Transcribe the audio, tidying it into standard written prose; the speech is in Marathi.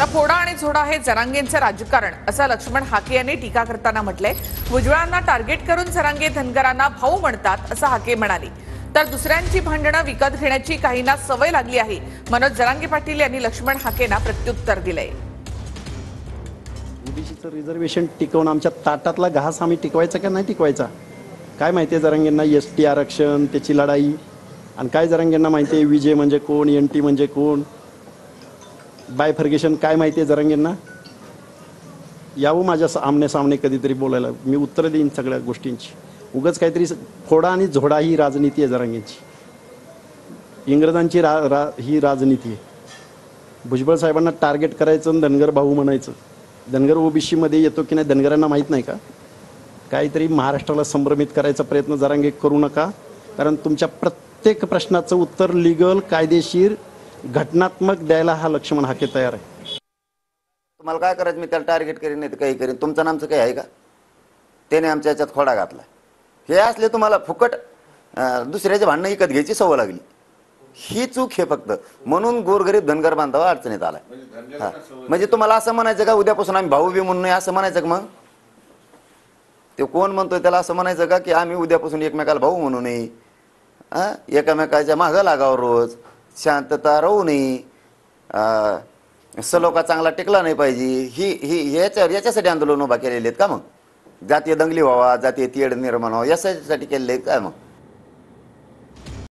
तर फोडा आणि झोडा हे जरांगेंचं राजकारण असं लक्ष्मण हाके यांनी टीका करताना म्हटलंय। भुजबळांना टार्गेट करून जरांगे धनगरांना भाऊ म्हणतात असं हाके म्हणाले। तर दुसऱ्यांची भांडणं विकत घेण्याची काहींना सवय लागली आहे, मनोज जरांगे पाटील यांनी लक्ष्मण हाकेंना प्रत्युत्तर दिलंय। ओबीसीचं रिझर्वेशन टिकवून आमच्या ताटातला घास आम्ही टिकवायचा का नाही टिकवायचा काय माहिती आहे जरांगेंना। एसटी आरक्षण त्याची लढाई आणि काय जरांगेंना माहिती आहे विजय म्हणजे कोण, एनटी म्हणजे कोण, बायफर्गेशन काय माहिती आहे जरांगेंना। यावं माझ्या आमने सामने कधीतरी बोलायला, मी उत्तर देईन सगळ्या गोष्टींची। उगाच काहीतरी फोडा आणि झोडा ही राजनीती आहे जरांगेंची, इंग्रजांची ही राजनीती आहे। भुजबळ साहेबांना टार्गेट करायचं आणि धनगर भाऊ म्हणायचं। धनगर ओबीसी मध्ये येतो की नाही धनगरांना माहीत नाही का। काहीतरी महाराष्ट्राला संभ्रमित करायचा प्रयत्न जरांगे करू नका, कारण तुमच्या प्रत्येक प्रश्नाचं उत्तर लीगल, कायदेशीर, घटनात्मक द्यायला हा लक्ष्मण हाके तयार आहे। तुम्हाला काय करायचं, मी त्याला टार्गेट करीन नाही तर काही करीन, तुमचं नामचं काही आहे का। त्याने आमच्या याच्यात खोडा घातला। हे असले तुम्हाला फुकट दुसऱ्याचे भांडणं विकत घ्यायची सवय लागली, ही चूक हे फक्त म्हणून गोरगरीब धनगर बांधवा अडचणीत आलाय। म्हणजे तुम्हाला असं म्हणायचं का उद्यापासून आम्ही भाऊ बी म्हणून नाही असं म्हणायचं का। मग ते कोण म्हणतोय त्याला असं म्हणायचं का की आम्ही उद्यापासून एकमेकाला भाऊ म्हणू नये, एकमेकाच्या मागं लागावं, रोज शांतता राहू नये, सलोखा चांगला टिकला नाही पाहिजे, ही याच्यासाठी आंदोलन उभा केलेले आहेत का। मग जातीय दंगली व्हावा, जातीय तेढ निर्माण व्हावा यासाठी केलेले आहेत काय मग।